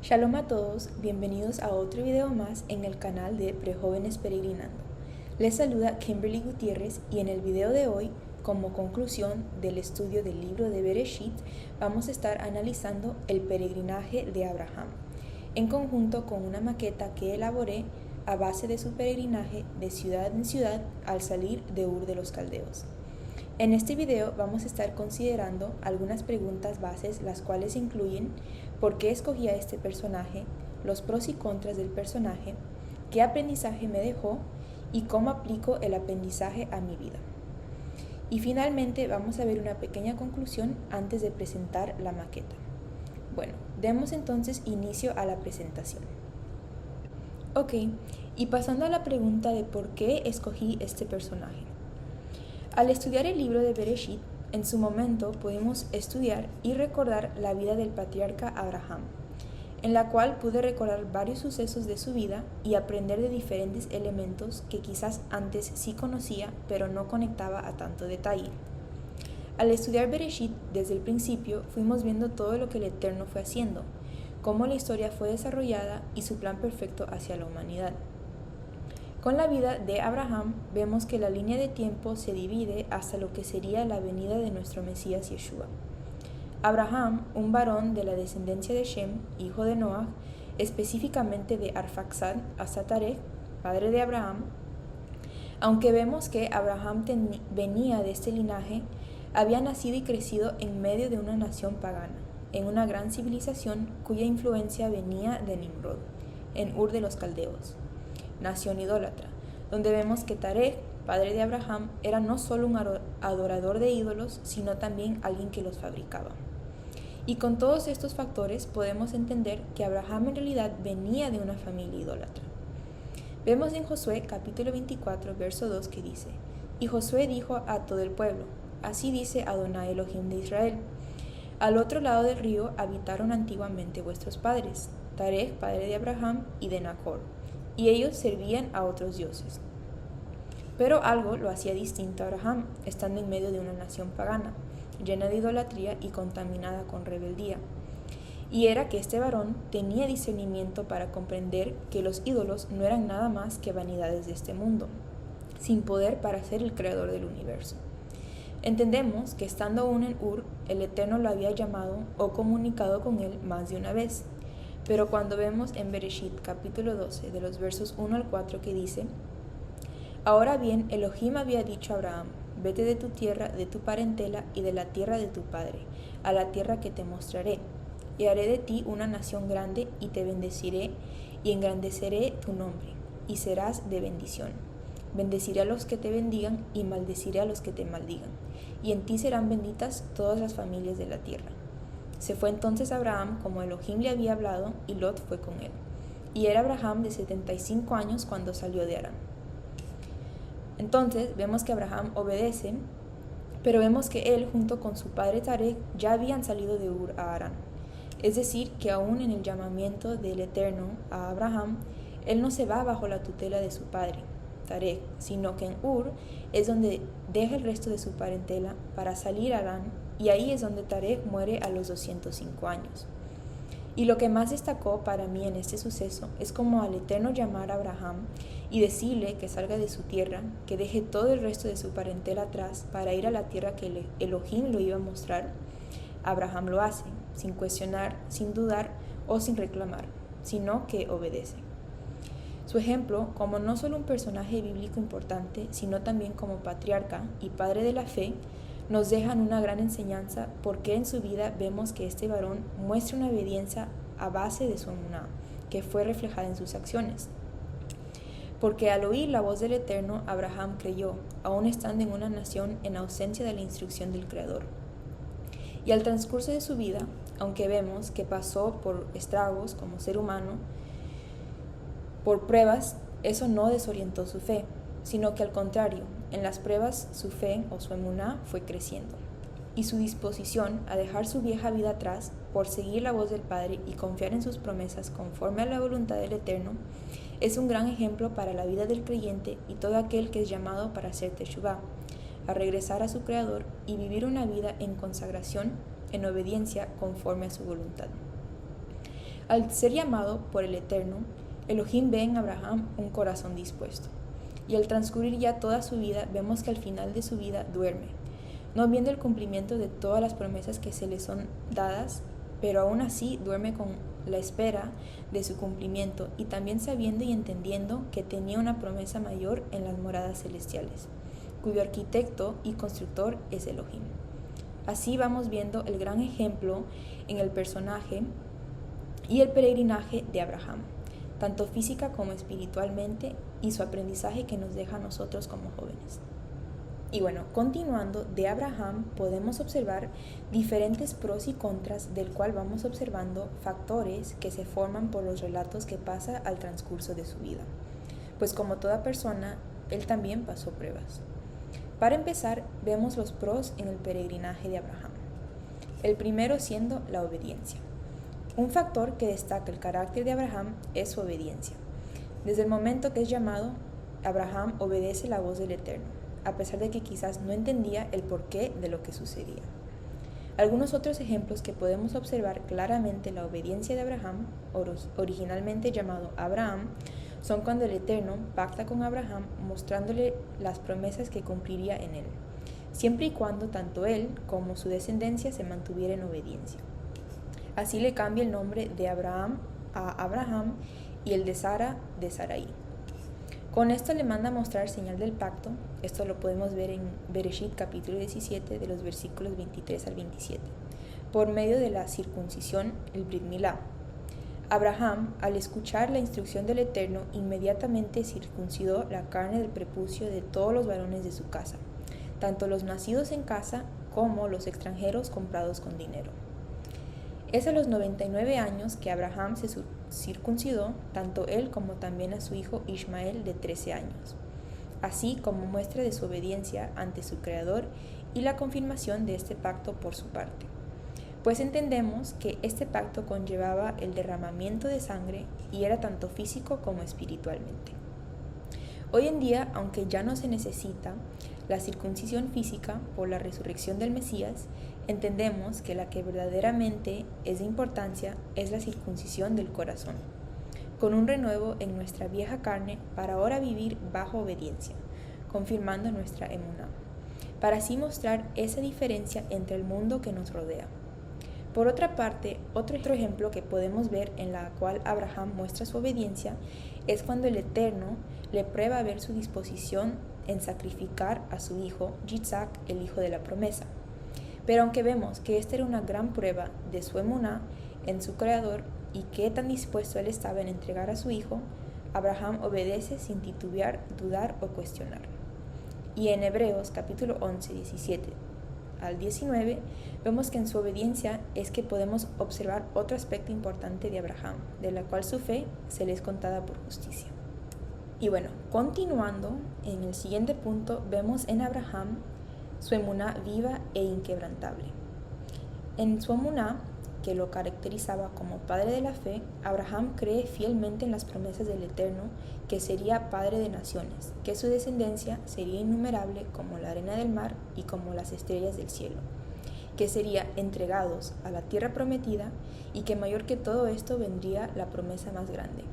Shalom a todos, bienvenidos a otro video más en el canal de Prejóvenes Peregrinando. Les saluda Kimberly Gutiérrez y en el video de hoy, como conclusión del estudio del libro de Bereshit, vamos a estar analizando el peregrinaje de Abraham, en conjunto con una maqueta que elaboré a base de su peregrinaje de ciudad en ciudad al salir de Ur de los Caldeos. En este video vamos a estar considerando algunas preguntas bases, las cuales incluyen por qué escogí a este personaje, los pros y contras del personaje, qué aprendizaje me dejó y cómo aplico el aprendizaje a mi vida. Y finalmente vamos a ver una pequeña conclusión antes de presentar la maqueta. Bueno, demos entonces inicio a la presentación. Ok, y pasando a la pregunta de por qué escogí este personaje. Al estudiar el libro de Bereshit, en su momento pudimos estudiar y recordar la vida del patriarca Abraham, en la cual pude recordar varios sucesos de su vida y aprender de diferentes elementos que quizás antes sí conocía, pero no conectaba a tanto detalle. Al estudiar Bereshit desde el principio, fuimos viendo todo lo que el Eterno fue haciendo, cómo la historia fue desarrollada y su plan perfecto hacia la humanidad. Con la vida de Abraham vemos que la línea de tiempo se divide hasta lo que sería la venida de nuestro Mesías Yeshua. Abraham, un varón de la descendencia de Shem, hijo de Noah, específicamente de Arfaxad hasta Taré, padre de Abraham. Aunque vemos que Abraham venía de este linaje, había nacido y crecido en medio de una nación pagana, en una gran civilización cuya influencia venía de Nimrod, en Ur de los Caldeos, nación idólatra, donde vemos que Taré, padre de Abraham, era no solo un adorador de ídolos, sino también alguien que los fabricaba. Y con todos estos factores podemos entender que Abraham en realidad venía de una familia idólatra. Vemos en Josué capítulo 24, verso 2 que dice: Y Josué dijo a todo el pueblo: Así dice Adonai Elohim de Israel: Al otro lado del río habitaron antiguamente vuestros padres, Taré, padre de Abraham y de Nacor, y ellos servían a otros dioses. Pero algo lo hacía distinto a Abraham, estando en medio de una nación pagana, llena de idolatría y contaminada con rebeldía. Y era que este varón tenía discernimiento para comprender que los ídolos no eran nada más que vanidades de este mundo, sin poder para ser el creador del universo. Entendemos que estando aún en Ur, el Eterno lo había llamado o comunicado con él más de una vez. Pero cuando vemos en Bereshit capítulo 12 de los versos 1 al 4 que dice: Ahora bien, Elohim había dicho a Abraham: Vete de tu tierra, de tu parentela y de la tierra de tu padre, a la tierra que te mostraré, y haré de ti una nación grande, y te bendeciré, y engrandeceré tu nombre, y serás de bendición. Bendeciré a los que te bendigan, y maldeciré a los que te maldigan, y en ti serán benditas todas las familias de la tierra. Se fue entonces Abraham como Elohim le había hablado, y Lot fue con él. Y era Abraham de 75 años cuando salió de Harán. Entonces vemos que Abraham obedece, pero vemos que él junto con su padre Taré ya habían salido de Ur a Harán. Es decir, que aún en el llamamiento del Eterno a Abraham, él no se va bajo la tutela de su padre, Taré, sino que en Ur es donde deja el resto de su parentela para salir a Harán, y ahí es donde Taré muere a los 205 años. Y lo que más destacó para mí en este suceso es como al Eterno llamar a Abraham y decirle que salga de su tierra, que deje todo el resto de su parentela atrás para ir a la tierra que Elohim lo iba a mostrar. Abraham lo hace, sin cuestionar, sin dudar o sin reclamar, sino que obedece. Su ejemplo, como no solo un personaje bíblico importante, sino también como patriarca y padre de la fe, nos dejan una gran enseñanza porque en su vida vemos que este varón muestra una obediencia a base de su emuná, que fue reflejada en sus acciones. Porque al oír la voz del Eterno, Abraham creyó, aún estando en una nación en ausencia de la instrucción del Creador. Y al transcurso de su vida, aunque vemos que pasó por estragos como ser humano, por pruebas, eso no desorientó su fe, sino que al contrario, en las pruebas su fe o su emuná fue creciendo, y su disposición a dejar su vieja vida atrás por seguir la voz del Padre y confiar en sus promesas conforme a la voluntad del Eterno es un gran ejemplo para la vida del creyente y todo aquel que es llamado para hacer teshuvá, a regresar a su Creador y vivir una vida en consagración, en obediencia conforme a su voluntad. Al ser llamado por el Eterno, Elohim ve en Abraham un corazón dispuesto. Y al transcurrir ya toda su vida, vemos que al final de su vida duerme, no viendo el cumplimiento de todas las promesas que se le son dadas, pero aún así duerme con la espera de su cumplimiento y también sabiendo y entendiendo que tenía una promesa mayor en las moradas celestiales, cuyo arquitecto y constructor es Elohim. Así vamos viendo el gran ejemplo en el personaje y el peregrinaje de Abraham, tanto física como espiritualmente, y su aprendizaje que nos deja a nosotros como jóvenes. Y bueno, continuando de Abraham podemos observar diferentes pros y contras del cual vamos observando factores que se forman por los relatos que pasa al transcurso de su vida. Pues como toda persona, él también pasó pruebas. Para empezar, vemos los pros en el peregrinaje de Abraham. El primero siendo la obediencia. Un factor que destaca el carácter de Abraham es su obediencia. Desde el momento que es llamado, Abraham obedece la voz del Eterno, a pesar de que quizás no entendía el porqué de lo que sucedía. Algunos otros ejemplos que podemos observar claramente la obediencia de Abraham, originalmente llamado Abraham, son cuando el Eterno pacta con Abraham mostrándole las promesas que cumpliría en él, siempre y cuando tanto él como su descendencia se mantuviera en obediencia. Así le cambia el nombre de Abraham a Abraham y el de Sara de Sarai. Con esto le manda a mostrar señal del pacto. Esto lo podemos ver en Bereshit capítulo 17 de los versículos 23 al 27, por medio de la circuncisión, el Brit Milá. Abraham, al escuchar la instrucción del Eterno, inmediatamente circuncidó la carne del prepucio de todos los varones de su casa, tanto los nacidos en casa como los extranjeros comprados con dinero. Es a los 99 años que Abraham se circuncidó, tanto él como también a su hijo Ismael de 13 años, así como muestra de su obediencia ante su Creador y la confirmación de este pacto por su parte. Pues entendemos que este pacto conllevaba el derramamiento de sangre y era tanto físico como espiritualmente. Hoy en día, aunque ya no se necesita la circuncisión física por la resurrección del Mesías, entendemos que la que verdaderamente es de importancia es la circuncisión del corazón, con un renuevo en nuestra vieja carne para ahora vivir bajo obediencia, confirmando nuestra emuná, para así mostrar esa diferencia entre el mundo que nos rodea. Por otra parte, otro ejemplo que podemos ver en la cual Abraham muestra su obediencia es cuando el Eterno le prueba a ver su disposición en sacrificar a su hijo, Yitzhak, el hijo de la promesa. Pero aunque vemos que esta era una gran prueba de su emuná en su Creador y qué tan dispuesto él estaba en entregar a su hijo, Abraham obedece sin titubear, dudar o cuestionar. Y en Hebreos capítulo 11, 17 al 19, vemos que en su obediencia es que podemos observar otro aspecto importante de Abraham, de la cual su fe se le es contada por justicia. Y bueno, continuando, en el siguiente punto vemos en Abraham su emuná viva e inquebrantable. En su emuná, que lo caracterizaba como padre de la fe, Abraham cree fielmente en las promesas del Eterno, que sería padre de naciones, que su descendencia sería innumerable como la arena del mar y como las estrellas del cielo, que sería entregados a la tierra prometida y que mayor que todo esto vendría la promesa más grande,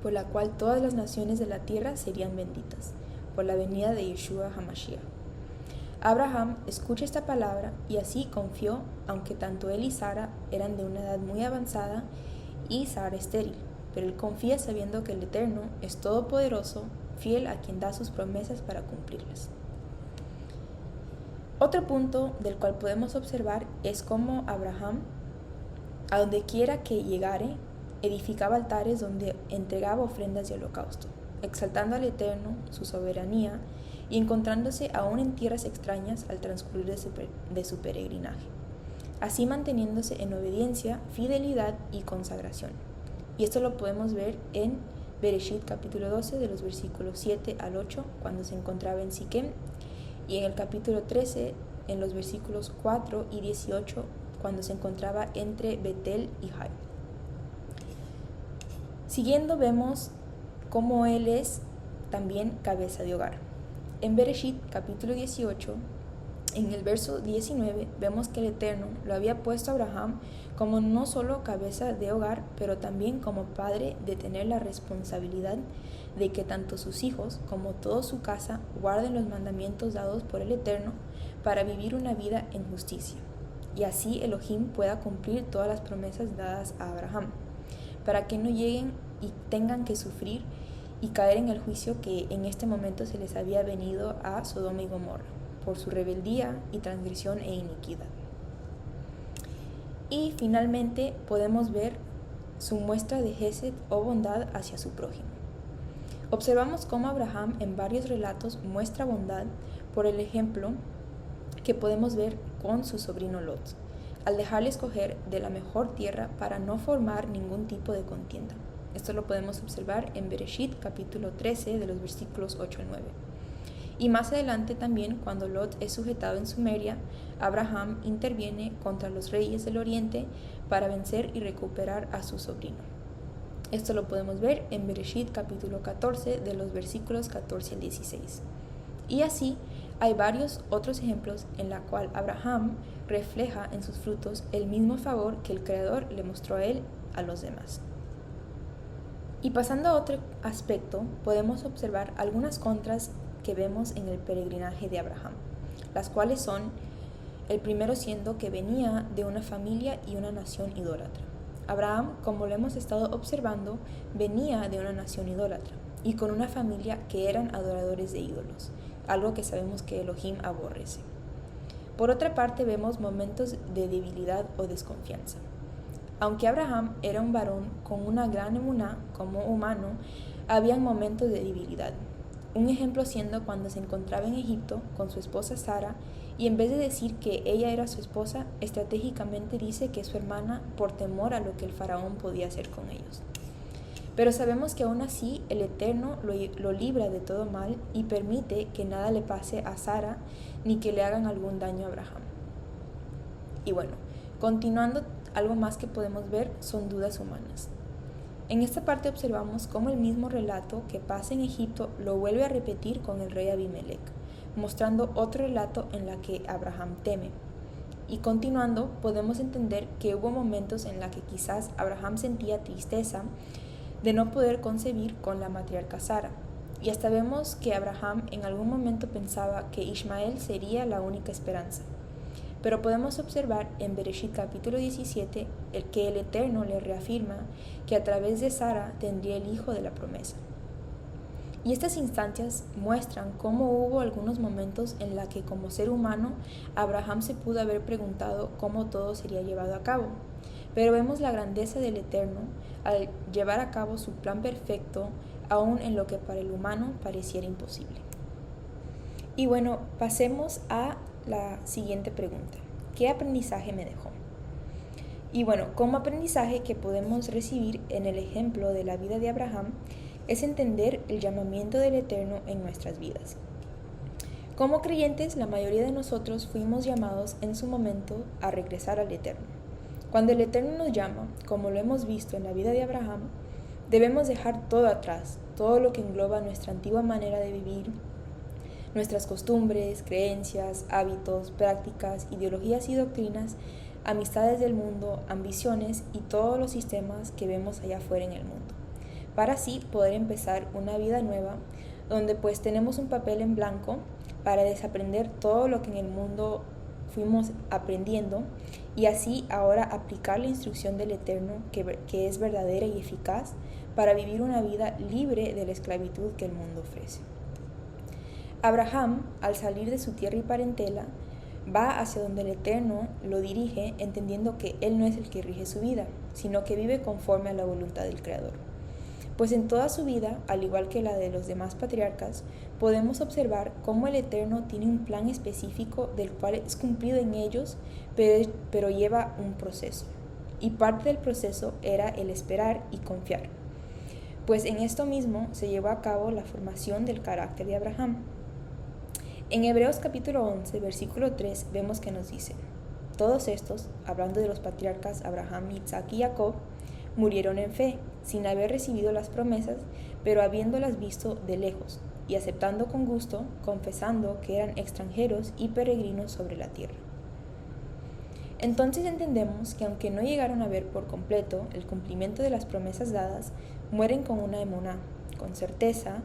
por la cual todas las naciones de la tierra serían benditas, por la venida de Yeshua HaMashiach. Abraham escucha esta palabra y así confió, aunque tanto él y Sara eran de una edad muy avanzada y Sara estéril, pero él confía sabiendo que el Eterno es todopoderoso, fiel a quien da sus promesas para cumplirlas. Otro punto del cual podemos observar es cómo Abraham, a donde quiera que llegare, edificaba altares donde entregaba ofrendas de holocausto, exaltando al Eterno, su soberanía, y encontrándose aún en tierras extrañas al transcurrir de su peregrinaje, así manteniéndose en obediencia, fidelidad y consagración. Y esto lo podemos ver en Bereshit capítulo 12 de los versículos 7 al 8, cuando se encontraba en Siquem, y en el capítulo 13 en los versículos 4 y 18, cuando se encontraba entre Betel y Jai. Siguiendo vemos cómo él es también cabeza de hogar. En Bereshit capítulo 18 En el verso 19 vemos que el Eterno lo había puesto a Abraham como no solo cabeza de hogar, pero también como padre de tener la responsabilidad de que tanto sus hijos como toda su casa guarden los mandamientos dados por el Eterno para vivir una vida en justicia. Y así Elohim pueda cumplir todas las promesas dadas a Abraham, para que no lleguen y tengan que sufrir y caer en el juicio que en este momento se les había venido a Sodoma y Gomorra, por su rebeldía y transgresión e iniquidad. Y finalmente podemos ver su muestra de Gesed o bondad hacia su prójimo. Observamos cómo Abraham en varios relatos muestra bondad por el ejemplo que podemos ver con su sobrino Lot, al dejarle escoger de la mejor tierra para no formar ningún tipo de contienda. Esto lo podemos observar en Bereshit capítulo 13 de los versículos 8 al 9. Y más adelante también, cuando Lot es sujetado en Sumeria, Abraham interviene contra los reyes del oriente para vencer y recuperar a su sobrino. Esto lo podemos ver en Bereshit capítulo 14 de los versículos 14 al 16. Y así hay varios otros ejemplos en la cual Abraham refleja en sus frutos el mismo favor que el Creador le mostró a él a los demás. Y pasando a otro aspecto, podemos observar algunas contras que vemos en el peregrinaje de Abraham, las cuales son, el primero siendo que venía de una familia y una nación idólatra. Abraham, como lo hemos estado observando, venía de una nación idólatra y con una familia que eran adoradores de ídolos, algo que sabemos que Elohim aborrece. Por otra parte, vemos momentos de debilidad o desconfianza. Aunque Abraham era un varón con una gran emuná como humano, habían momentos de debilidad. Un ejemplo siendo cuando se encontraba en Egipto con su esposa Sara y en vez de decir que ella era su esposa, estratégicamente dice que es su hermana por temor a lo que el faraón podía hacer con ellos. Pero sabemos que aún así el Eterno lo libra de todo mal y permite que nada le pase a Sara ni que le hagan algún daño a Abraham. Y bueno, continuando, algo más que podemos ver son dudas humanas. En esta parte observamos cómo el mismo relato que pasa en Egipto lo vuelve a repetir con el rey Abimelech, mostrando otro relato en la que Abraham teme. Y continuando, podemos entender que hubo momentos en la que quizás Abraham sentía tristeza de no poder concebir con la matriarca Sara. Y hasta vemos que Abraham en algún momento pensaba que Ismael sería la única esperanza. Pero podemos observar en Bereshit capítulo 17 que el Eterno le reafirma que a través de Sara tendría el hijo de la promesa. Y estas instancias muestran cómo hubo algunos momentos en la que como ser humano Abraham se pudo haber preguntado cómo todo sería llevado a cabo. Pero vemos la grandeza del Eterno al llevar a cabo su plan perfecto aún en lo que para el humano pareciera imposible. Y bueno, pasemos a la siguiente pregunta. ¿Qué aprendizaje me dejó? Y bueno, como aprendizaje que podemos recibir en el ejemplo de la vida de Abraham es entender el llamamiento del Eterno en nuestras vidas. Como creyentes, la mayoría de nosotros fuimos llamados en su momento a regresar al Eterno. Cuando el Eterno nos llama, como lo hemos visto en la vida de Abraham, debemos dejar todo atrás, todo lo que engloba nuestra antigua manera de vivir, nuestras costumbres, creencias, hábitos, prácticas, ideologías y doctrinas, amistades del mundo, ambiciones y todos los sistemas que vemos allá afuera en el mundo, para así poder empezar una vida nueva donde pues tenemos un papel en blanco para desaprender todo lo que en el mundo fuimos aprendiendo y así ahora aplicar la instrucción del Eterno que es verdadera y eficaz para vivir una vida libre de la esclavitud que el mundo ofrece. Abraham, al salir de su tierra y parentela, va hacia donde el Eterno lo dirige, entendiendo que Él no es el que rige su vida, sino que vive conforme a la voluntad del Creador. Pues en toda su vida, al igual que la de los demás patriarcas, podemos observar cómo el Eterno tiene un plan específico del cual es cumplido en ellos, pero lleva un proceso. Y parte del proceso era el esperar y confiar. Pues en esto mismo se llevó a cabo la formación del carácter de Abraham. En Hebreos capítulo 11, versículo 3, vemos que nos dice: todos estos, hablando de los patriarcas Abraham, Isaac y Jacob, murieron en fe, sin haber recibido las promesas, pero habiéndolas visto de lejos, y aceptando con gusto, confesando que eran extranjeros y peregrinos sobre la tierra. Entonces entendemos que aunque no llegaron a ver por completo el cumplimiento de las promesas dadas, mueren con una emuná, con certeza,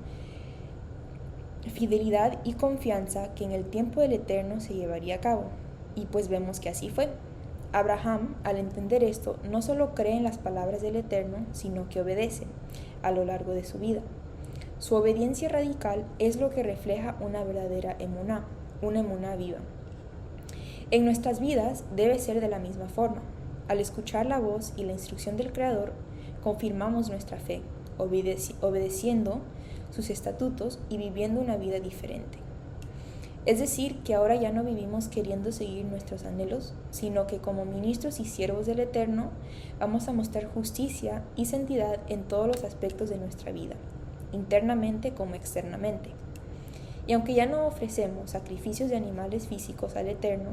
fidelidad y confianza que en el tiempo del Eterno se llevaría a cabo. Y pues vemos que así fue. Abraham, al entender esto, no solo cree en las palabras del Eterno, sino que obedece a lo largo de su vida. Su obediencia radical es lo que refleja una verdadera emuná, una emuná viva. En nuestras vidas debe ser de la misma forma. Al escuchar la voz y la instrucción del Creador, confirmamos nuestra fe, obedeciendo sus estatutos y viviendo una vida diferente. Es decir, que ahora ya no vivimos queriendo seguir nuestros anhelos, sino que como ministros y siervos del Eterno vamos a mostrar justicia y santidad en todos los aspectos de nuestra vida, internamente como externamente. Y aunque ya no ofrecemos sacrificios de animales físicos al Eterno,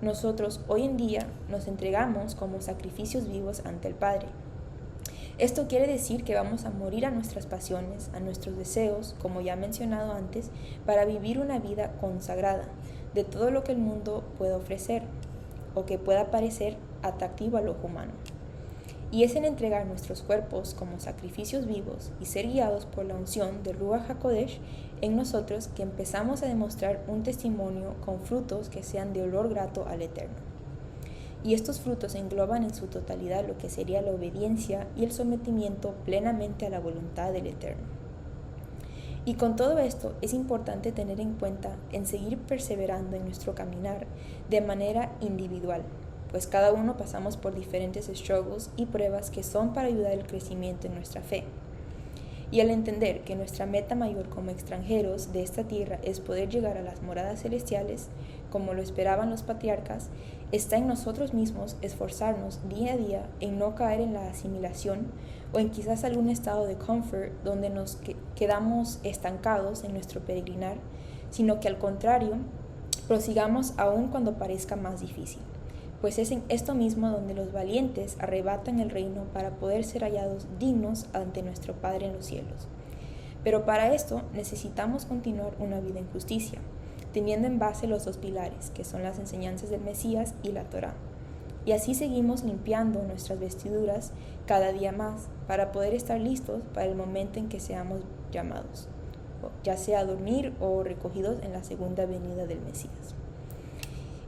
nosotros hoy en día nos entregamos como sacrificios vivos ante el Padre. Esto quiere decir que vamos a morir a nuestras pasiones, a nuestros deseos, como ya mencionado antes, para vivir una vida consagrada de todo lo que el mundo puede ofrecer o que pueda parecer atractivo al ojo humano. Y es en entregar nuestros cuerpos como sacrificios vivos y ser guiados por la unción del Ruach HaKodesh en nosotros que empezamos a demostrar un testimonio con frutos que sean de olor grato al Eterno. Y estos frutos engloban en su totalidad lo que sería la obediencia y el sometimiento plenamente a la voluntad del Eterno. Y con todo esto es importante tener en cuenta en seguir perseverando en nuestro caminar de manera individual, pues cada uno pasamos por diferentes struggles y pruebas que son para ayudar al crecimiento en nuestra fe. Y al entender que nuestra meta mayor como extranjeros de esta tierra es poder llegar a las moradas celestiales, como lo esperaban los patriarcas, está en nosotros mismos esforzarnos día a día en no caer en la asimilación o en quizás algún estado de confort donde nos quedamos estancados en nuestro peregrinar, sino que al contrario, prosigamos aún cuando parezca más difícil. Pues es en esto mismo donde los valientes arrebatan el reino para poder ser hallados dignos ante nuestro Padre en los cielos. Pero para esto necesitamos continuar una vida en justicia, teniendo en base los dos pilares, que son las enseñanzas del Mesías y la Torá. Y así seguimos limpiando nuestras vestiduras cada día más para poder estar listos para el momento en que seamos llamados, ya sea a dormir o recogidos en la segunda venida del Mesías.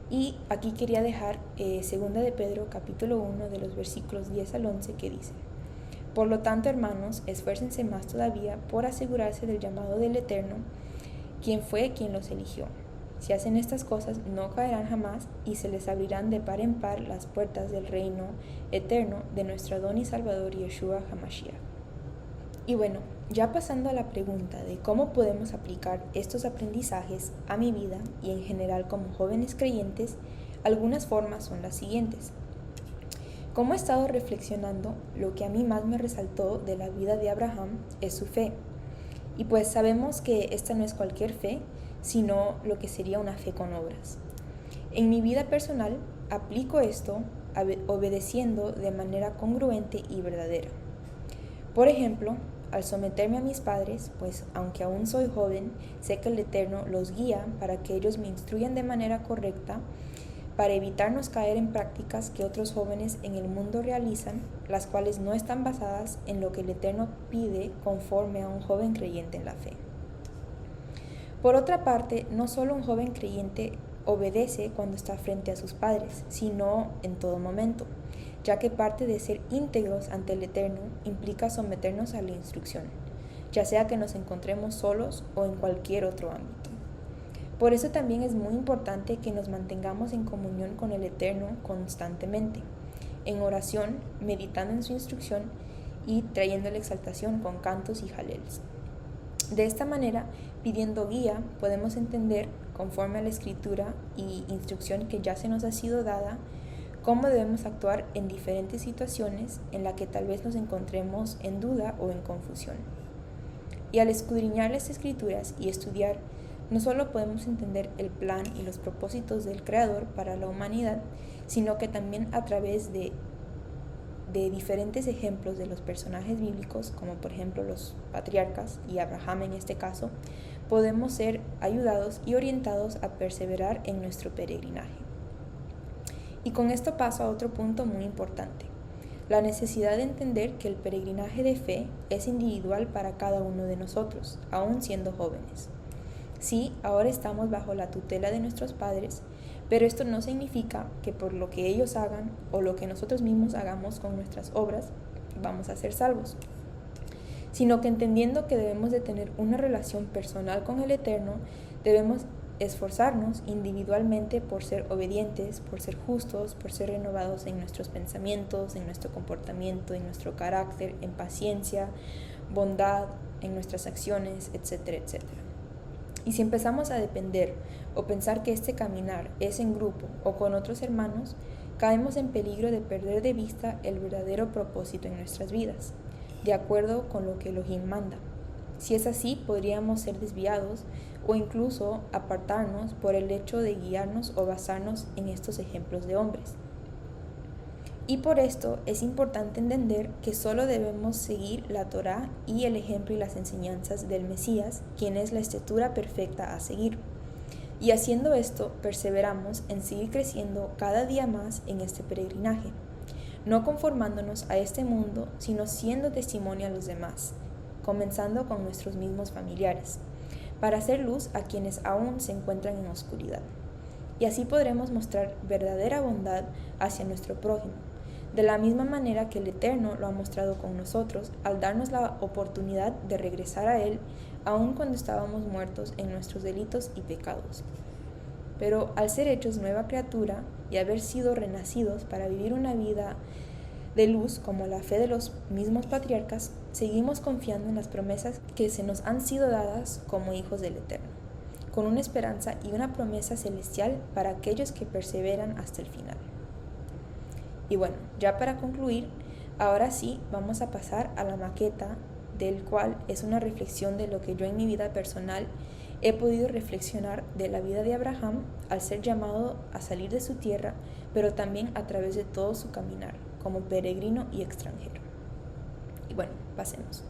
Y aquí quería dejar 2 de Pedro capítulo 1 de los versículos 10 al 11 que dice: Por lo tanto, hermanos, esfuércense más todavía por asegurarse del llamado del Eterno, quien fue quien los eligió. Si hacen estas cosas, no caerán jamás y se les abrirán de par en par las puertas del reino eterno de nuestro Adón y Salvador Yeshua HaMashiach. Y bueno, ya pasando a la pregunta de cómo podemos aplicar estos aprendizajes a mi vida y en general como jóvenes creyentes, algunas formas son las siguientes. Como he estado reflexionando, lo que a mí más me resaltó de la vida de Abraham es su fe. Y pues sabemos que esta no es cualquier fe, sino lo que sería una fe con obras. En mi vida personal, aplico esto obedeciendo de manera congruente y verdadera. Por ejemplo, al someterme a mis padres, pues aunque aún soy joven, sé que el Eterno los guía para que ellos me instruyan de manera correcta, para evitarnos caer en prácticas que otros jóvenes en el mundo realizan, las cuales no están basadas en lo que el Eterno pide conforme a un joven creyente en la fe. Por otra parte, no solo un joven creyente obedece cuando está frente a sus padres, sino en todo momento, ya que parte de ser íntegros ante el Eterno implica someternos a la instrucción, ya sea que nos encontremos solos o en cualquier otro ámbito. Por eso también es muy importante que nos mantengamos en comunión con el Eterno constantemente, en oración, meditando en su instrucción y trayendo la exaltación con cantos y jalels. De esta manera, pidiendo guía, podemos entender, conforme a la Escritura y instrucción que ya se nos ha sido dada, cómo debemos actuar en diferentes situaciones en las que tal vez nos encontremos en duda o en confusión. Y al escudriñar las Escrituras y estudiar, no solo podemos entender el plan y los propósitos del Creador para la humanidad, sino que también a través de diferentes ejemplos de los personajes bíblicos, como por ejemplo los patriarcas y Abraham en este caso, podemos ser ayudados y orientados a perseverar en nuestro peregrinaje. Y con esto paso a otro punto muy importante, la necesidad de entender que el peregrinaje de fe es individual para cada uno de nosotros, aún siendo jóvenes. Sí, ahora estamos bajo la tutela de nuestros padres, pero esto no significa que por lo que ellos hagan o lo que nosotros mismos hagamos con nuestras obras, vamos a ser salvos, sino que entendiendo que debemos de tener una relación personal con el Eterno, debemos esforzarnos individualmente por ser obedientes, por ser justos, por ser renovados en nuestros pensamientos, en nuestro comportamiento, en nuestro carácter, en paciencia, bondad, en nuestras acciones, etcétera, etcétera. Y si empezamos a depender o pensar que este caminar es en grupo o con otros hermanos, caemos en peligro de perder de vista el verdadero propósito en nuestras vidas, de acuerdo con lo que Elohim manda. Si es así, podríamos ser desviados o incluso apartarnos por el hecho de guiarnos o basarnos en estos ejemplos de hombres. Y por esto es importante entender que solo debemos seguir la Torá y el ejemplo y las enseñanzas del Mesías, quien es la estatura perfecta a seguir. Y haciendo esto, perseveramos en seguir creciendo cada día más en este peregrinaje, no conformándonos a este mundo, sino siendo testimonio a los demás, comenzando con nuestros mismos familiares, para hacer luz a quienes aún se encuentran en oscuridad. Y así podremos mostrar verdadera bondad hacia nuestro prójimo, de la misma manera que el Eterno lo ha mostrado con nosotros al darnos la oportunidad de regresar a Él, aun cuando estábamos muertos en nuestros delitos y pecados. Pero al ser hechos nueva criatura y haber sido renacidos para vivir una vida de luz como la fe de los mismos patriarcas, seguimos confiando en las promesas que se nos han sido dadas como hijos del Eterno, con una esperanza y una promesa celestial para aquellos que perseveran hasta el final. Y bueno, ya para concluir, ahora sí vamos a pasar a la maqueta, del cual es una reflexión de lo que yo en mi vida personal he podido reflexionar de la vida de Abraham al ser llamado a salir de su tierra, pero también a través de todo su caminar como peregrino y extranjero. Y bueno, pasemos.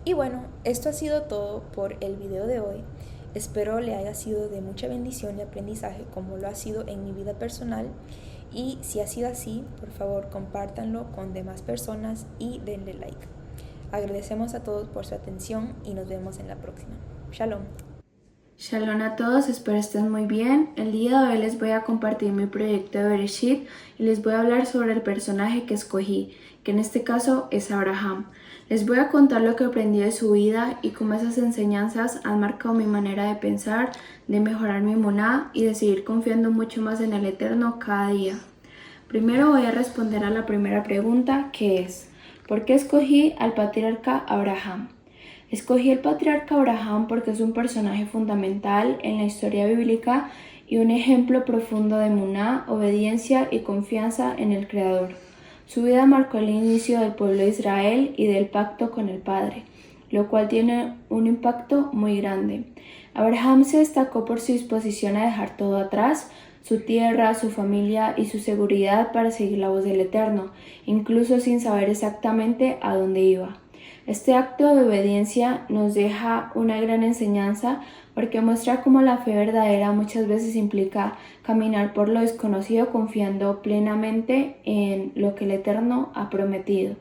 Y bueno, esto ha sido todo por el video de hoy. Espero le haya sido de mucha bendición y aprendizaje como lo ha sido en mi vida personal. Y si ha sido así, por favor compártanlo con demás personas y denle like. Agradecemos a todos por su atención y nos vemos en la próxima. Shalom. Shalom a todos, espero estén muy bien. El día de hoy les voy a compartir mi proyecto de Bereshit y les voy a hablar sobre el personaje que escogí, que en este caso es Abraham. Les voy a contar lo que aprendí de su vida y cómo esas enseñanzas han marcado mi manera de pensar, de mejorar mi emuná y de seguir confiando mucho más en el Eterno cada día. Primero voy a responder a la primera pregunta, que es: ¿por qué escogí al patriarca Abraham? Escogí el patriarca Abraham porque es un personaje fundamental en la historia bíblica y un ejemplo profundo de emuná, obediencia y confianza en el Creador. Su vida marcó el inicio del pueblo de Israel y del pacto con el Padre, lo cual tiene un impacto muy grande. Abraham se destacó por su disposición a dejar todo atrás, su tierra, su familia y su seguridad para seguir la voz del Eterno, incluso sin saber exactamente a dónde iba. Este acto de obediencia nos deja una gran enseñanza porque muestra cómo la fe verdadera muchas veces implica caminar por lo desconocido confiando plenamente en lo que el Eterno ha prometido.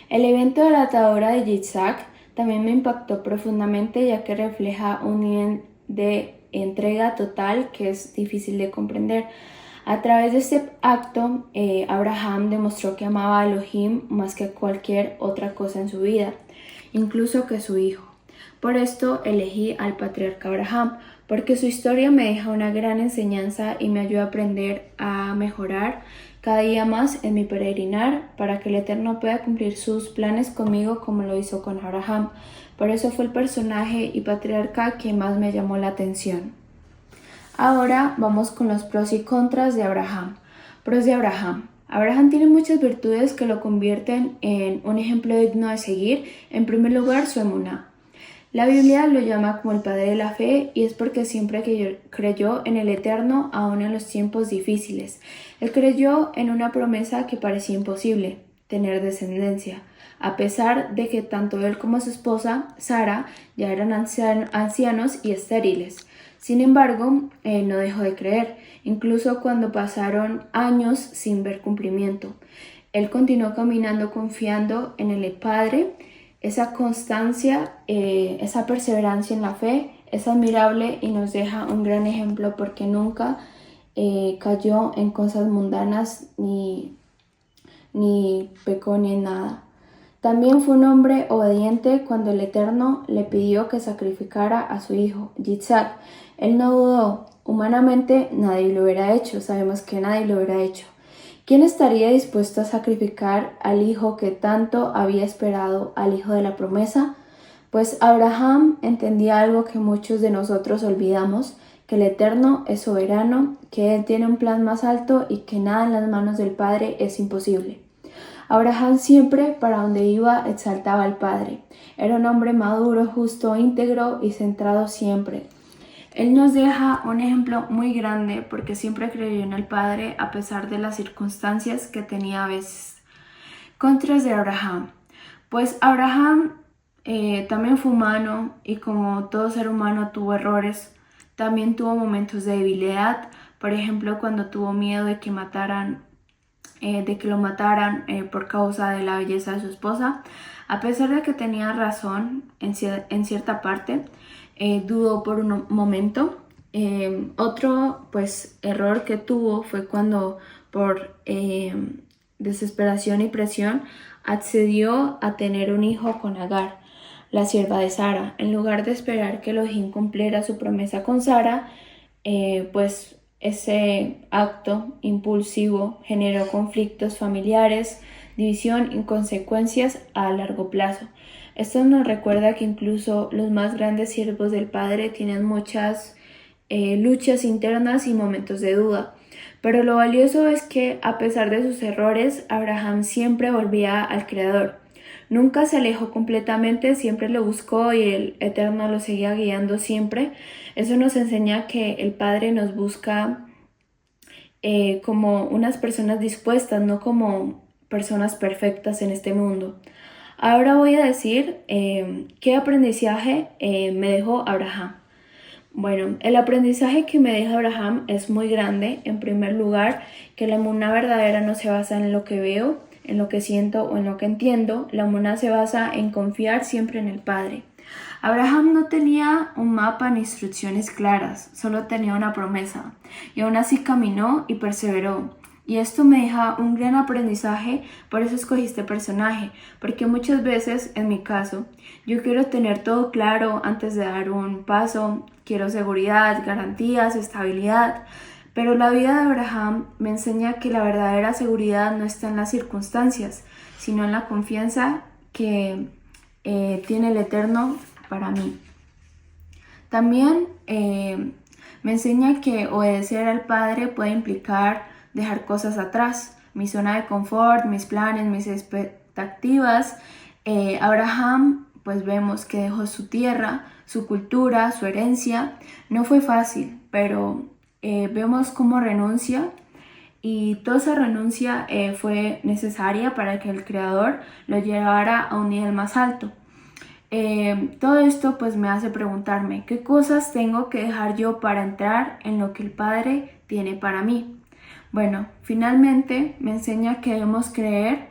El evento de la atadura de Yitzhak también me impactó profundamente ya que refleja un nivel de entrega total que es difícil de comprender. A través de este acto, Abraham demostró que amaba a Elohim más que cualquier otra cosa en su vida, incluso que su hijo. Por esto elegí al patriarca Abraham, porque su historia me deja una gran enseñanza y me ayuda a aprender a mejorar cada día más en mi peregrinar para que el Eterno pueda cumplir sus planes conmigo como lo hizo con Abraham. Por eso fue el personaje y patriarca que más me llamó la atención. Ahora vamos con los pros y contras de Abraham. Pros de Abraham. Abraham tiene muchas virtudes que lo convierten en un ejemplo digno de seguir. En primer lugar, su emuná. La Biblia lo llama como el padre de la fe y es porque siempre creyó en el Eterno aún en los tiempos difíciles. Él creyó en una promesa que parecía imposible, tener descendencia, a pesar de que tanto él como su esposa, Sara, ya eran ancianos y estériles. Sin embargo, él no dejó de creer, incluso cuando pasaron años sin ver cumplimiento. Él continuó caminando confiando en el Padre. Esa constancia, esa perseverancia en la fe es admirable y nos deja un gran ejemplo porque nunca cayó en cosas mundanas ni pecó ni en nada. También fue un hombre obediente cuando el Eterno le pidió que sacrificara a su hijo, Yitzhak. Él no dudó. Humanamente nadie lo hubiera hecho. Sabemos que nadie lo hubiera hecho. ¿Quién estaría dispuesto a sacrificar al hijo que tanto había esperado, al hijo de la promesa? Pues Abraham entendía algo que muchos de nosotros olvidamos, que el Eterno es soberano, que Él tiene un plan más alto y que nada en las manos del Padre es imposible. Abraham siempre, para donde iba, exaltaba al Padre. Era un hombre maduro, justo, íntegro y centrado siempre. Él nos deja un ejemplo muy grande porque siempre creyó en el Padre a pesar de las circunstancias que tenía a veces. Contras de Abraham. Pues Abraham también fue humano y como todo ser humano tuvo errores. También tuvo momentos de debilidad. Por ejemplo, cuando tuvo miedo de que lo mataran por causa de la belleza de su esposa. A pesar de que tenía razón en cierta parte, dudó por un momento. Otro error que tuvo fue cuando por desesperación y presión accedió a tener un hijo con Agar, la sierva de Sara. En lugar de esperar que Elohim cumpliera su promesa con Sara, ese acto impulsivo generó conflictos familiares, división y consecuencias a largo plazo. Esto nos recuerda que incluso los más grandes siervos del Padre tienen muchas luchas internas y momentos de duda. Pero lo valioso es que, a pesar de sus errores, Abraham siempre volvía al Creador. Nunca se alejó completamente, siempre lo buscó y el Eterno lo seguía guiando siempre. Eso nos enseña que el Padre nos busca como unas personas dispuestas, no como personas perfectas en este mundo. Ahora voy a decir qué aprendizaje me dejó Abraham. Bueno, el aprendizaje que me deja Abraham es muy grande. En primer lugar, que la emuná verdadera no se basa en lo que veo, en lo que siento o en lo que entiendo. La emuná se basa en confiar siempre en el Padre. Abraham no tenía un mapa ni instrucciones claras, solo tenía una promesa, y aún así caminó y perseveró. Y esto me deja un gran aprendizaje, por eso escogí este personaje, porque muchas veces, en mi caso, yo quiero tener todo claro antes de dar un paso, quiero seguridad, garantías, estabilidad, pero la vida de Abraham me enseña que la verdadera seguridad no está en las circunstancias, sino en la confianza que tiene el Eterno para mí. También me enseña que obedecer al Padre puede implicar dejar cosas atrás, mi zona de confort, mis planes, mis expectativas. Abraham, pues vemos que dejó su tierra, su cultura, su herencia. No fue fácil, pero vemos cómo renuncia, y toda esa renuncia fue necesaria para que el Creador lo llevara a un nivel más alto. Todo esto pues me hace preguntarme qué cosas tengo que dejar yo para entrar en lo que el Padre tiene para mí. Bueno, finalmente me enseña que debemos creer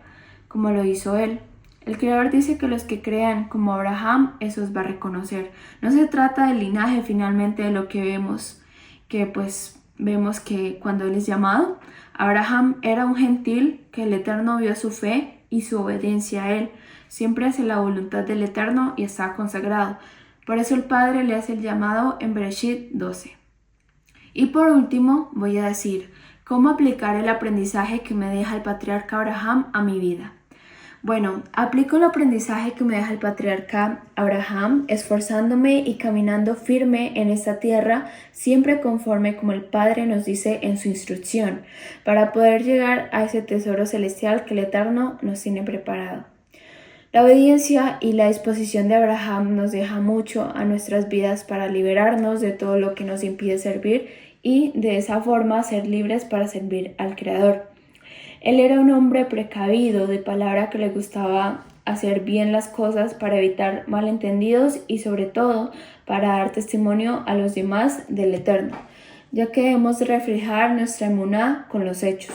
como lo hizo Él. El Creador dice que los que crean como Abraham, esos va a reconocer. No se trata del linaje finalmente de lo que vemos, que pues vemos que cuando Él es llamado, Abraham era un gentil que el Eterno vio su fe y su obediencia a Él. Siempre hace la voluntad del Eterno y está consagrado. Por eso el Padre le hace el llamado en Bereshit 12. Y por último voy a decir cómo aplicar el aprendizaje que me deja el patriarca Abraham a mi vida. Bueno, aplico el aprendizaje que me deja el patriarca Abraham esforzándome y caminando firme en esta tierra, siempre conforme como el Padre nos dice en su instrucción, para poder llegar a ese tesoro celestial que el Eterno nos tiene preparado. La obediencia y la disposición de Abraham nos deja mucho a nuestras vidas para liberarnos de todo lo que nos impide servir y de esa forma ser libres para servir al Creador. Él era un hombre precavido, de palabra, que le gustaba hacer bien las cosas para evitar malentendidos y sobre todo para dar testimonio a los demás del Eterno, ya que debemos reflejar nuestra emuná con los hechos.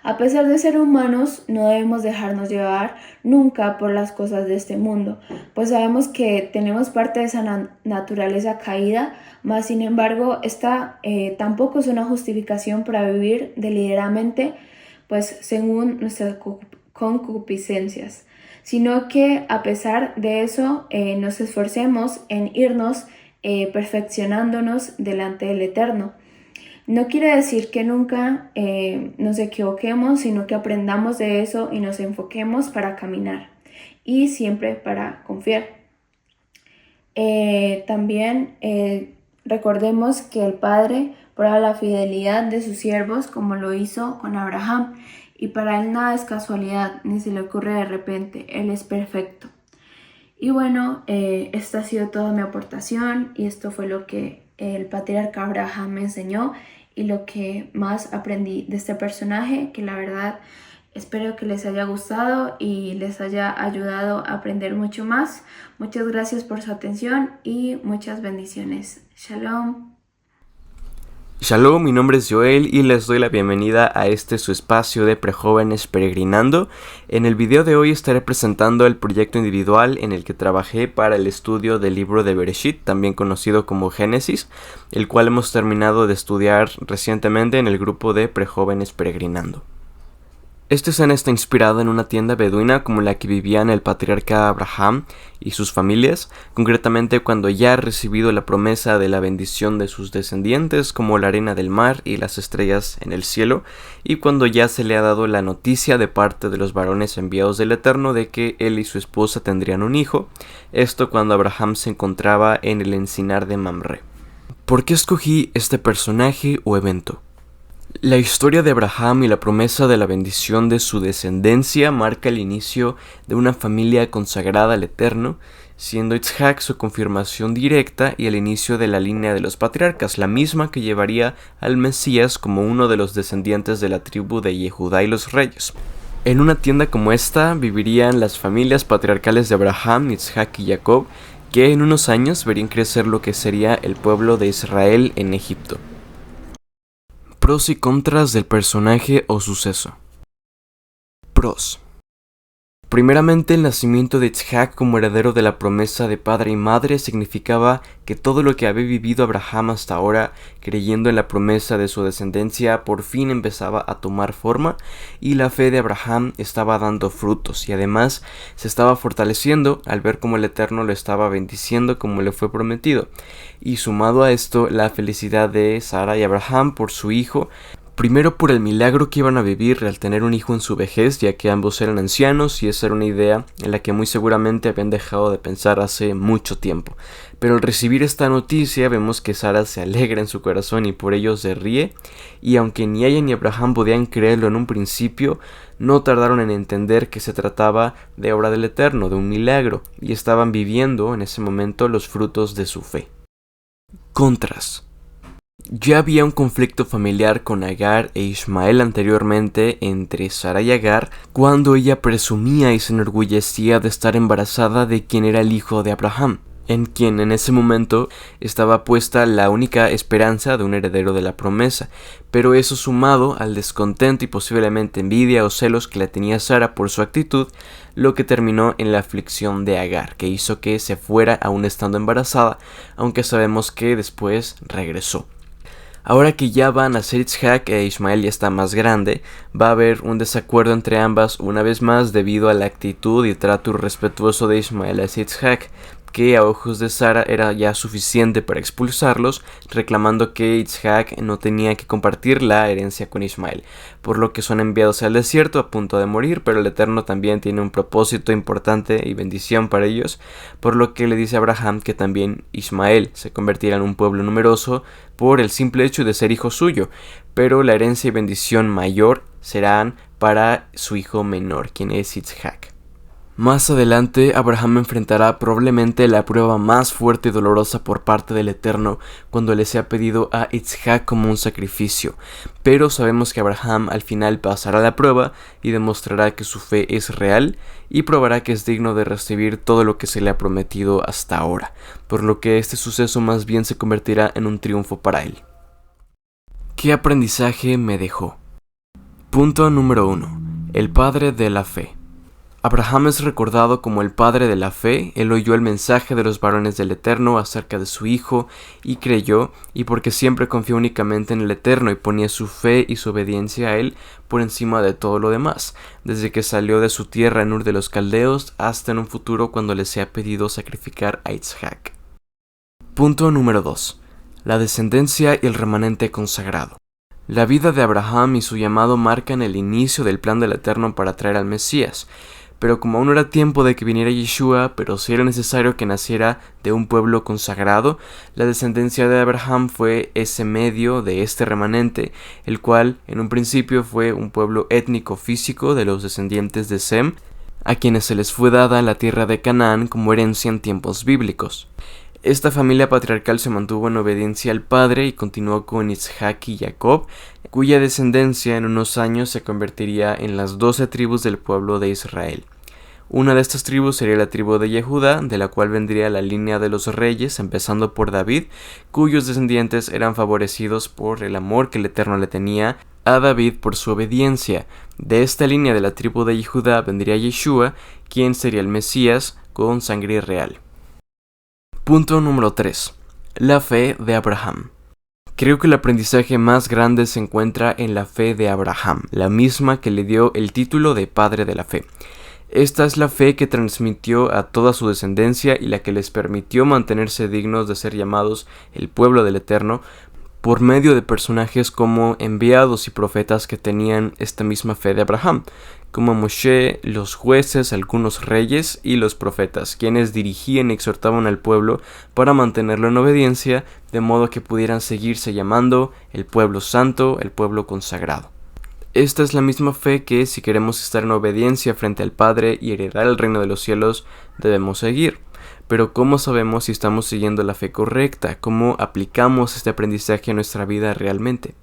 A pesar de ser humanos, no debemos dejarnos llevar nunca por las cosas de este mundo, pues sabemos que tenemos parte de esa naturaleza caída, mas sin embargo, esta tampoco es una justificación para vivir deliberadamente, pues según nuestras concupiscencias, sino que a pesar de eso nos esforcemos en irnos perfeccionándonos delante del Eterno. No quiere decir que nunca nos equivoquemos, sino que aprendamos de eso y nos enfoquemos para caminar y siempre para confiar. También recordemos que el Padre prueba la fidelidad de sus siervos como lo hizo con Abraham, y para Él nada es casualidad, ni se le ocurre de repente. Él es perfecto. Y bueno, esta ha sido toda mi aportación y esto fue lo que el patriarca Abraham me enseñó y lo que más aprendí de este personaje, que la verdad espero que les haya gustado y les haya ayudado a aprender mucho más. Muchas gracias por su atención y muchas bendiciones. Shalom. Shalom, mi nombre es Joel y les doy la bienvenida a su espacio de Prejóvenes Peregrinando. En el video de hoy estaré presentando el proyecto individual en el que trabajé para el estudio del libro de Bereshit, también conocido como Génesis, el cual hemos terminado de estudiar recientemente en el grupo de Prejóvenes Peregrinando. Esta escena está inspirada en una tienda beduina como la que vivían el patriarca Abraham y sus familias, concretamente cuando ya ha recibido la promesa de la bendición de sus descendientes como la arena del mar y las estrellas en el cielo, y cuando ya se le ha dado la noticia de parte de los varones enviados del Eterno de que él y su esposa tendrían un hijo, esto cuando Abraham se encontraba en el encinar de Mamre. ¿Por qué escogí este personaje o evento? La historia de Abraham y la promesa de la bendición de su descendencia marca el inicio de una familia consagrada al Eterno, siendo Isaac su confirmación directa y el inicio de la línea de los patriarcas, la misma que llevaría al Mesías como uno de los descendientes de la tribu de Yehudá y los reyes. En una tienda como esta vivirían las familias patriarcales de Abraham, Isaac y Jacob, que en unos años verían crecer lo que sería el pueblo de Israel en Egipto. Pros y contras del personaje o suceso. Pros. Primeramente, el nacimiento de Isaac como heredero de la promesa de padre y madre significaba que todo lo que había vivido Abraham hasta ahora, creyendo en la promesa de su descendencia, por fin empezaba a tomar forma, y la fe de Abraham estaba dando frutos, y además se estaba fortaleciendo al ver cómo el Eterno lo estaba bendiciendo como le fue prometido. Y sumado a esto, la felicidad de Sara y Abraham por su hijo, primero por el milagro que iban a vivir al tener un hijo en su vejez, ya que ambos eran ancianos y esa era una idea en la que muy seguramente habían dejado de pensar hace mucho tiempo. Pero al recibir esta noticia vemos que Sara se alegra en su corazón y por ello se ríe, y aunque ni ella ni Abraham podían creerlo en un principio, no tardaron en entender que se trataba de obra del Eterno, de un milagro, y estaban viviendo en ese momento los frutos de su fe. Contras. Ya había un conflicto familiar con Agar e Ismael anteriormente entre Sara y Agar, cuando ella presumía y se enorgullecía de estar embarazada de quien era el hijo de Abraham, en quien en ese momento estaba puesta la única esperanza de un heredero de la promesa, pero eso sumado al descontento y posiblemente envidia o celos que le tenía Sara por su actitud, lo que terminó en la aflicción de Agar, que hizo que se fuera aún estando embarazada, aunque sabemos que después regresó. Ahora que ya van a ser Isaac e Ismael ya está más grande, va a haber un desacuerdo entre ambas una vez más debido a la actitud y trato irrespetuoso de Ismael hacia Isaac, que a ojos de Sara era ya suficiente para expulsarlos, reclamando que Isaac no tenía que compartir la herencia con Ismael, por lo que son enviados al desierto a punto de morir, pero el Eterno también tiene un propósito importante y bendición para ellos, por lo que le dice a Abraham que también Ismael se convertirá en un pueblo numeroso por el simple hecho de ser hijo suyo, pero la herencia y bendición mayor serán para su hijo menor, quien es Isaac. Más adelante, Abraham enfrentará probablemente la prueba más fuerte y dolorosa por parte del Eterno cuando le sea pedido a Isaac como un sacrificio, pero sabemos que Abraham al final pasará la prueba y demostrará que su fe es real y probará que es digno de recibir todo lo que se le ha prometido hasta ahora, por lo que este suceso más bien se convertirá en un triunfo para él. ¿Qué aprendizaje me dejó? Punto número 1. El padre de la fe. Abraham es recordado como el padre de la fe. Él oyó el mensaje de los varones del Eterno acerca de su hijo y creyó, y porque siempre confió únicamente en el Eterno y ponía su fe y su obediencia a él por encima de todo lo demás, desde que salió de su tierra en Ur de los Caldeos hasta en un futuro cuando le sea pedido sacrificar a Isaac. Punto número 2. La descendencia y el remanente consagrado. La vida de Abraham y su llamado marcan el inicio del plan del Eterno para traer al Mesías. Pero como aún no era tiempo de que viniera Yeshua, pero sí era necesario que naciera de un pueblo consagrado, la descendencia de Abraham fue ese medio de este remanente, el cual en un principio fue un pueblo étnico físico de los descendientes de Sem, a quienes se les fue dada la tierra de Canaán como herencia en tiempos bíblicos. Esta familia patriarcal se mantuvo en obediencia al padre y continuó con Isaac y Jacob, cuya descendencia en unos años se convertiría en las 12 tribus del pueblo de Israel. Una de estas tribus sería la tribu de Yehudá, de la cual vendría la línea de los reyes, empezando por David, cuyos descendientes eran favorecidos por el amor que el Eterno le tenía a David por su obediencia. De esta línea de la tribu de Yehudá vendría Yeshua, quien sería el Mesías con sangre real. Punto número 3. La fe de Abraham. Creo que el aprendizaje más grande se encuentra en la fe de Abraham, la misma que le dio el título de padre de la fe. Esta es la fe que transmitió a toda su descendencia y la que les permitió mantenerse dignos de ser llamados el pueblo del Eterno por medio de personajes como enviados y profetas que tenían esta misma fe de Abraham, como Moshe, los jueces, algunos reyes y los profetas, quienes dirigían y exhortaban al pueblo para mantenerlo en obediencia, de modo que pudieran seguirse llamando el pueblo santo, el pueblo consagrado. Esta es la misma fe que, si queremos estar en obediencia frente al Padre y heredar el reino de los cielos, debemos seguir. Pero ¿cómo sabemos si estamos siguiendo la fe correcta? ¿Cómo aplicamos este aprendizaje a nuestra vida realmente?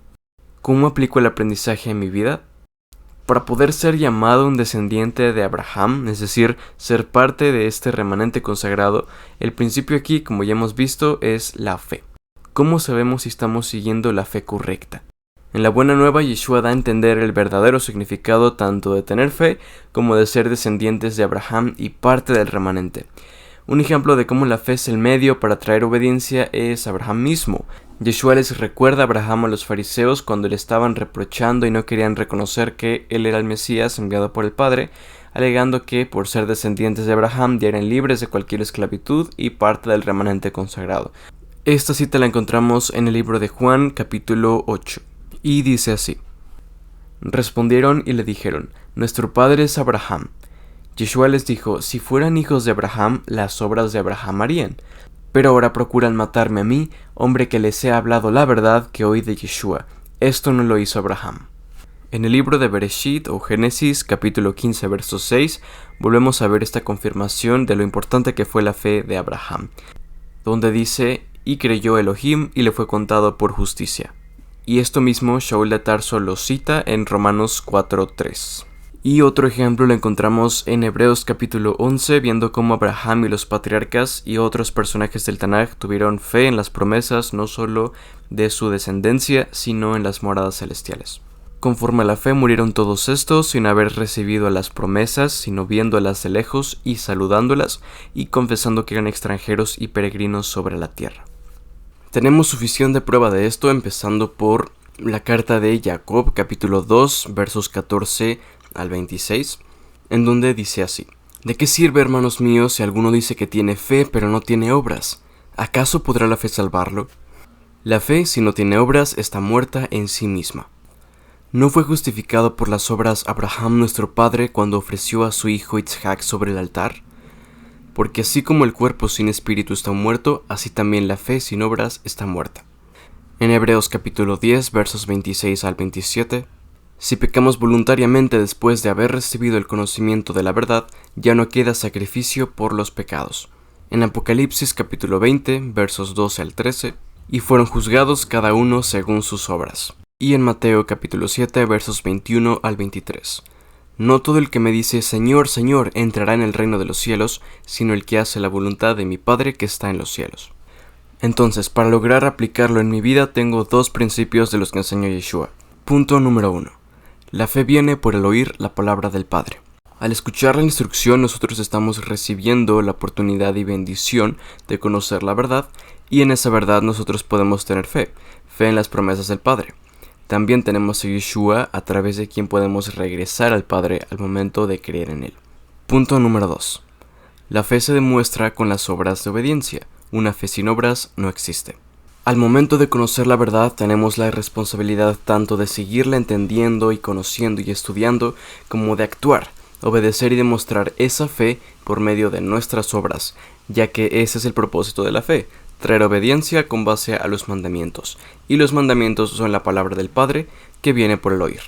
¿Cómo aplico el aprendizaje en mi vida? Para poder ser llamado un descendiente de Abraham, es decir, ser parte de este remanente consagrado, el principio aquí, como ya hemos visto, es la fe. ¿Cómo sabemos si estamos siguiendo la fe correcta? En la Buena Nueva, Yeshua da a entender el verdadero significado tanto de tener fe como de ser descendientes de Abraham y parte del remanente. Un ejemplo de cómo la fe es el medio para traer obediencia es Abraham mismo. Yeshua les recuerda a Abraham a los fariseos cuando le estaban reprochando y no querían reconocer que él era el Mesías enviado por el Padre, alegando que por ser descendientes de Abraham ya eran libres de cualquier esclavitud y parte del remanente consagrado. Esta cita la encontramos en el libro de Juan, capítulo 8, y dice así: Respondieron y le dijeron: Nuestro padre es Abraham. Yeshua les dijo: Si fueran hijos de Abraham, las obras de Abraham harían. Pero ahora procuran matarme a mí, hombre que les he hablado la verdad que oí de Yeshua. Esto no lo hizo Abraham. En el libro de Bereshit o Génesis, capítulo 15, verso 6, volvemos a ver esta confirmación de lo importante que fue la fe de Abraham, donde dice: Y creyó Elohim y le fue contado por justicia. Y esto mismo Shaul de Tarso lo cita en Romanos 4:3. Y otro ejemplo lo encontramos en Hebreos capítulo 11, viendo cómo Abraham y los patriarcas y otros personajes del Tanaj tuvieron fe en las promesas no solo de su descendencia, sino en las moradas celestiales. Conforme a la fe murieron todos estos sin haber recibido las promesas, sino viéndolas de lejos y saludándolas y confesando que eran extranjeros y peregrinos sobre la tierra. Tenemos suficiente prueba de esto empezando por la carta de Jacob capítulo 2 versos 14 al 26, en donde dice así: ¿De qué sirve, hermanos míos, si alguno dice que tiene fe pero no tiene obras? ¿Acaso podrá la fe salvarlo? La fe, si no tiene obras, está muerta en sí misma. ¿No fue justificado por las obras Abraham nuestro padre cuando ofreció a su hijo Isaac sobre el altar? Porque así como el cuerpo sin espíritu está muerto, así también la fe sin obras está muerta. En Hebreos capítulo 10 versos 26 al 27, si pecamos voluntariamente después de haber recibido el conocimiento de la verdad, ya no queda sacrificio por los pecados. En Apocalipsis capítulo 20, versos 12 al 13, y fueron juzgados cada uno según sus obras. Y en Mateo capítulo 7, versos 21 al 23. No todo el que me dice Señor, Señor, entrará en el reino de los cielos, sino el que hace la voluntad de mi Padre que está en los cielos. Entonces, para lograr aplicarlo en mi vida, tengo dos principios de los que enseñó Yeshua. Punto número 1. La fe viene por el oír la palabra del Padre. Al escuchar la instrucción, nosotros estamos recibiendo la oportunidad y bendición de conocer la verdad, y en esa verdad nosotros podemos tener fe en las promesas del Padre. También tenemos a Yeshua, a través de quien podemos regresar al Padre al momento de creer en Él. Punto número 2. La fe se demuestra con las obras de obediencia. Una fe sin obras no existe. Al momento de conocer la verdad, tenemos la responsabilidad tanto de seguirla entendiendo y conociendo y estudiando, como de actuar, obedecer y demostrar esa fe por medio de nuestras obras, ya que ese es el propósito de la fe, traer obediencia con base a los mandamientos, y los mandamientos son la palabra del Padre, que viene por el oír.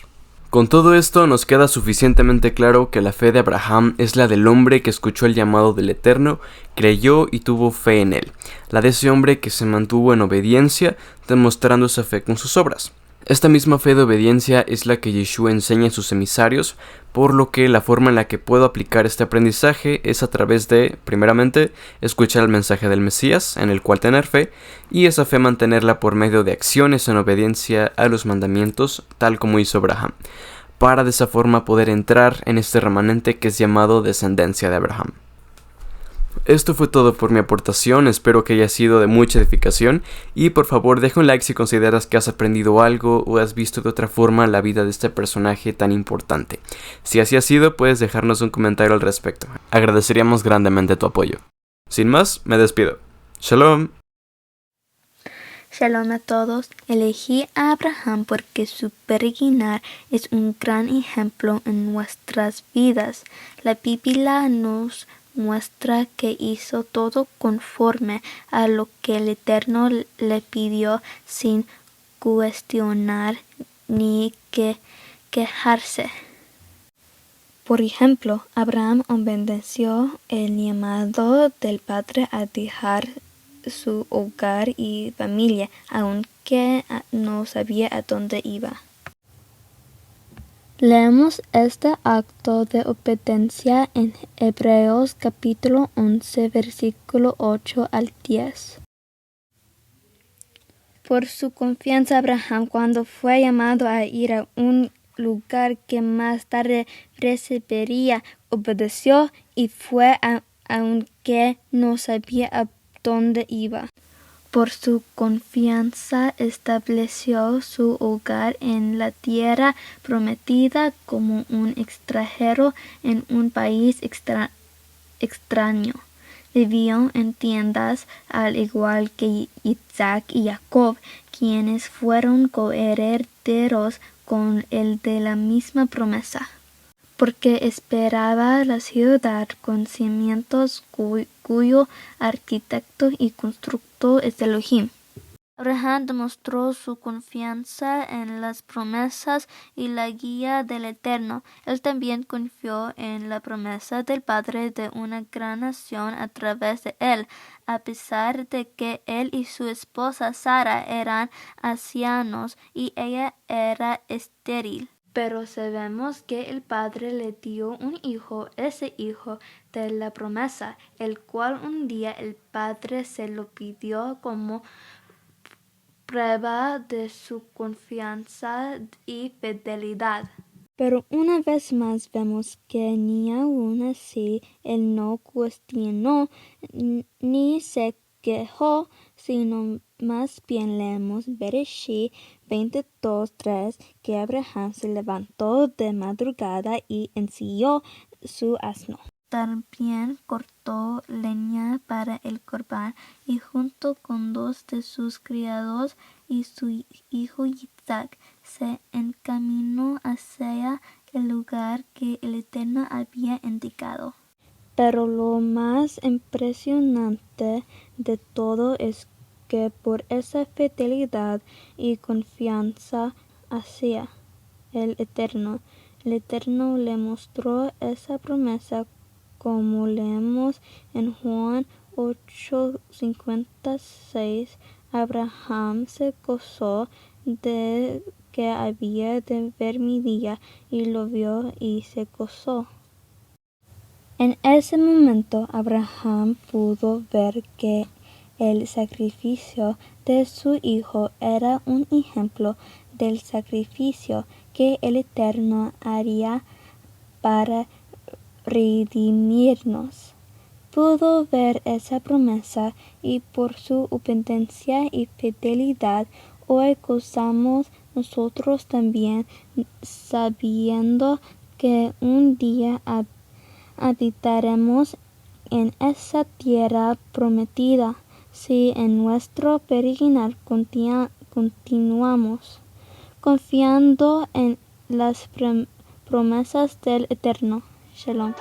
Con todo esto nos queda suficientemente claro que la fe de Abraham es la del hombre que escuchó el llamado del Eterno, creyó y tuvo fe en él, la de ese hombre que se mantuvo en obediencia, demostrando esa fe con sus obras. Esta misma fe de obediencia es la que Yeshua enseña a sus emisarios, por lo que la forma en la que puedo aplicar este aprendizaje es a través de, primeramente, escuchar el mensaje del Mesías, en el cual tener fe, y esa fe mantenerla por medio de acciones en obediencia a los mandamientos, tal como hizo Abraham, para de esa forma poder entrar en este remanente que es llamado descendencia de Abraham. Esto fue todo por mi aportación, espero que haya sido de mucha edificación y por favor deja un like si consideras que has aprendido algo o has visto de otra forma la vida de este personaje tan importante. Si así ha sido, puedes dejarnos un comentario al respecto. Agradeceríamos grandemente tu apoyo. Sin más, me despido. Shalom. Shalom a todos. Elegí a Abraham porque su peregrinar es un gran ejemplo en nuestras vidas. La Biblia nos muestra que hizo todo conforme a lo que el Eterno le pidió sin cuestionar ni quejarse. Por ejemplo, Abraham obedeció el llamado del Padre a dejar su hogar y familia, aunque no sabía a dónde iba. Leemos este acto de obediencia en Hebreos capítulo 11, versículo 8 al 10. Por su confianza Abraham, cuando fue llamado a ir a un lugar que más tarde recibiría, obedeció y fue aunque no sabía a dónde iba. Por su confianza estableció su hogar en la tierra prometida como un extranjero en un país extraño. Vivió en tiendas al igual que Isaac y Jacob, quienes fueron coherederos con él de la misma promesa, porque esperaba la ciudad con cimientos cuyo arquitecto y constructor es Elohim. Abraham demostró su confianza en las promesas y la guía del Eterno. Él también confió en la promesa del Padre de una gran nación a través de él, a pesar de que él y su esposa Sara eran ancianos y ella era estéril. Pero sabemos que el Padre le dio un hijo, ese hijo de la promesa, el cual un día el Padre se lo pidió como prueba de su confianza y fidelidad. Pero una vez más vemos que ni aun así él no cuestionó ni se quejó, sino más bien leemos Bereshit 22:3 que Abraham se levantó de madrugada y ensilló su asno. También cortó leña para el corbán y junto con 2 de sus criados y su hijo Isaac se encaminó hacia el lugar que el Eterno había indicado. Pero lo más impresionante de todo es que por esa fidelidad y confianza hacia el Eterno le mostró esa promesa, como leemos en Juan 8:56. Abraham se gozó de que había de ver mi día, y lo vio y se gozó. En ese momento Abraham pudo ver que el sacrificio de su hijo era un ejemplo del sacrificio que el Eterno haría para redimirnos. Pudo ver esa promesa y por su obediencia y fidelidad hoy gozamos nosotros también, sabiendo que un día habitaremos en esa tierra prometida si en nuestro peregrinar continuamos confiando en las promesas del Eterno. Shalom.